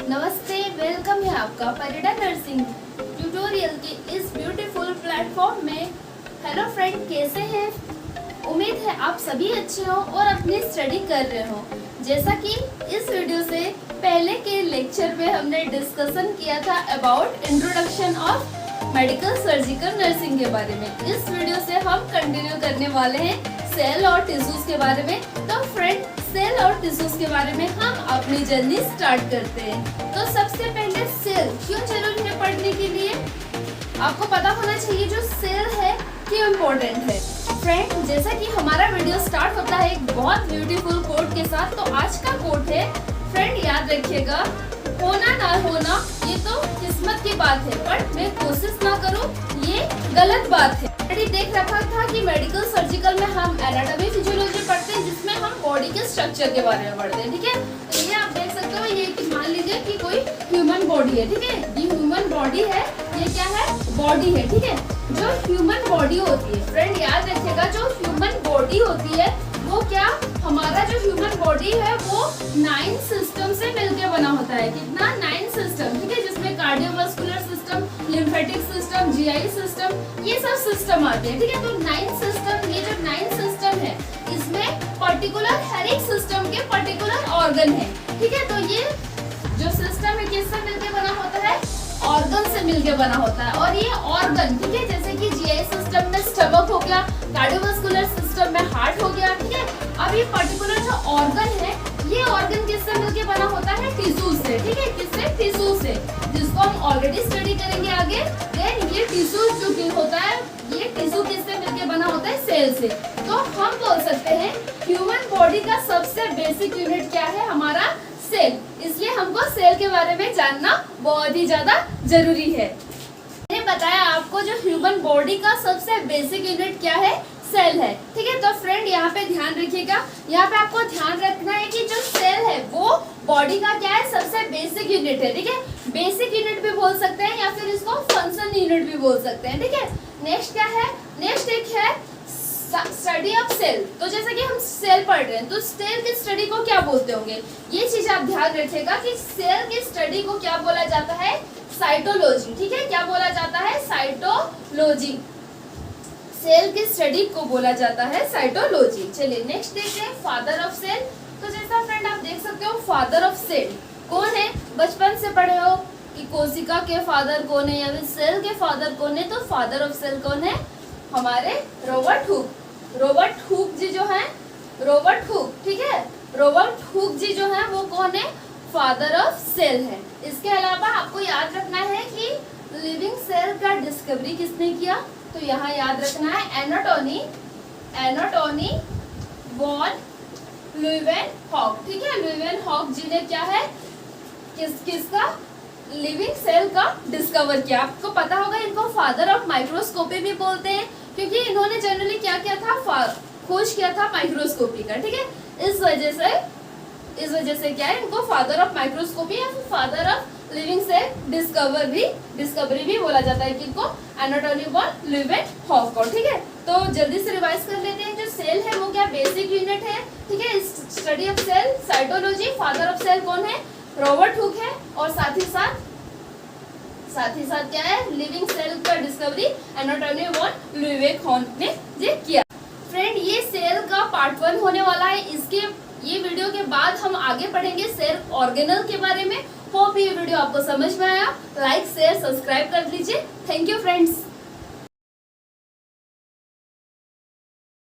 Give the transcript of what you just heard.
नमस्ते, वेलकम है आपका परिडा नर्सिंग ट्यूटोरियल के इस ब्यूटीफुल प्लेटफॉर्म में। हेलो फ्रेंड, कैसे हैं? उम्मीद है आप सभी अच्छे हो और अपनी स्टडी कर रहे हो। जैसा कि इस वीडियो से पहले के लेक्चर में हमने डिस्कशन किया था about introduction of medical surgical nursing के बारे में। इस वीडियो से हम कंटिन्यू करने वाले हैं सेल और टिश्यूज के बारे में। तो फ्रेंड, सेल और टिश्यूज के बारे में हम अपनी जर्नी स्टार्ट करते हैं। तो सबसे पहले सेल क्यों जरूरी है पढ़ने के लिए, आपको पता होना चाहिए जो सेल है क्यों इम्पोर्टेंट है। फ्रेंड, जैसा कि हमारा वीडियो स्टार्ट होता है एक बहुत ब्यूटीफुल कोट के साथ, तो आज का कोट है, फ्रेंड याद रखिएगा, होना ना होना ये तो किस्मत की बात है, पर मैं कोशिश ना करूं ये गलत बात है। मैंने देख रखा था कि मेडिकल सर्जिकल में हम एनाटॉमी फिजियोलॉजी पढ़ते हैं, जिसमें हम बॉडी के स्ट्रक्चर के बारे में पढ़ते हैं। ठीक है, तो ये आप देख सकते हो, ये मान लीजिए कि कोई ह्यूमन बॉडी है। ठीक है, ये ह्यूमन बॉडी है, ये क्या है? बॉडी है। ठीक है, जो ह्यूमन बॉडी होती है, फ्रेंड याद रखिएगा, जो ह्यूमन बॉडी होती है वो क्या, हमारा जो ह्यूमन बॉडी है वो 9 सिस्टम से मिलकर बना होता है। कितना? 9 सिस्टम। ठीक है, जिसमें cardiovascular system, lymphatic system, GI system, ये सब सिस्टम आते हैं। ठीक है, तो 9 सिस्टम, ये जो 9 सिस्टम है इसमें पर्टिकुलर हर एक सिस्टम के पर्टिकुलर ऑर्गन है। ठीक है, तो ये जो सिस्टम है किससे मिलकर बना होता है? ऑर्गन से मिलकर बना होता है। और ये ऑर्गन, ठीक है, जैसे कि जीआई सिस्टम में स्टमक हो गया, कार्डियोवास्कुलर सिस्टम में हार्ट हो गया। ठीक है, अब ये पर्टिकुलर जो ऑर्गन है, ये ऑर्गन किससे मिलकर बना होता है? टिश्यू से। ठीक है, किससे? टिश्यू से, जिसको हम ऑलरेडी स्टडी करेंगे आगे। देन ये टिश्यू जो होता है, ये टिश्यू किससे मिलकर बना होता है? सेल से। तो हम बोल सकते हैं ह्यूमन बॉडी का सबसे बेसिक यूनिट क्या है? हमारा सेल। इसलिए हमको सेल के बारे में जानना बहुत ही ज्यादा जरूरी है। मैंने बताया आपको जो ह्यूमन बॉडी का सबसे बेसिक यूनिट क्या है? सेल है। ठीक है, तो फ्रेंड यहाँ पे ध्यान रखिएगा, यहाँ पे आपको ध्यान रखना है कि जो सेल है वो बॉडी का क्या है? सबसे बेसिक यूनिट है। ठीक है, बेसिक यूनिट भी बोल सकते हैं या फिर इसको फंक्शन यूनिट भी बोल सकते हैं। ठीक है, नेक्स्ट क्या है? नेक्स्ट एक है स्टडी ऑफ सेल। तो जैसे कि हम सेल पढ़ रहे हैं, तो सेल की स्टडी को क्या बोलते होंगे? ये चीज आप ध्यान रखिएगा कि सेल की स्टडी को क्या बोला जाता है? साइटोलॉजी। ठीक है, क्या बोला जाता है? साइटोलॉजी। सेल की स्टडी को बोला जाता है साइटोलॉजी। चलिए नेक्स्ट देखते हैं फादर ऑफ सेल। तो जैसा फ्रेंड आप देख सकते हो, फादर ऑफ सेल कौन है? बचपन से पढ़े हो कि कोशिका के फादर कौन है या फिर सेल के फादर कौन है, तो फादर ऑफ सेल कौन है? हमारे रॉबर्ट हुक। रॉबर्ट हुक जी जो है, रॉबर्ट हुक, ठीक है, रॉबर्ट हुक जी जो है वो कौन है? फादर ऑफ सेल है। इसके अलावा आपको याद रखना है कि लिविंग सेल का डिस्कवरी किसने किया? तो यहाँ याद रखना है एनाटोनी वॉन ल्यूवेनहॉक। ठीक है, ल्यूवेनहॉक जी ने क्या है, किसका लिविंग सेल का डिस्कवर किया। आपको पता होगा इनको फादर ऑफ माइक्रोस्कोपी भी बोलते हैं, क्योंकि इन्होंने जनरली क्या किया था? खोज किया था माइक्रोस्कोपी का। ठीक है, इस वजह से क्या है, इनको फादर ऑफ माइक्रोस्कोपी या फिर father of living cell discovery भी बोला जाता है, कि इनको एनाटोनी वॉन ल्यूवेनहॉक को। ठीक है, तो जल्दी से रिवाइज कर लेते हैं। जो सेल है वो क्या बेसिक यूनिट है। ठीक है, study of cell cytology. Father of cell कौन है? रॉबर्ट हुक है। और साथ ही साथ क्या है? लिविंग सेल का डिस्कवरी एनाटोनी वॉन ल्यूवेनहॉक ने किया। फ्रेंड, ये सेल का पार्ट 1 होने वाला है। ये वीडियो के बाद हम आगे पढ़ेंगे सेल ऑर्गेनल के बारे में। होप ये वीडियो आपको समझ में आया। लाइक शेयर सब्सक्राइब कर लीजिए। Thank you friends.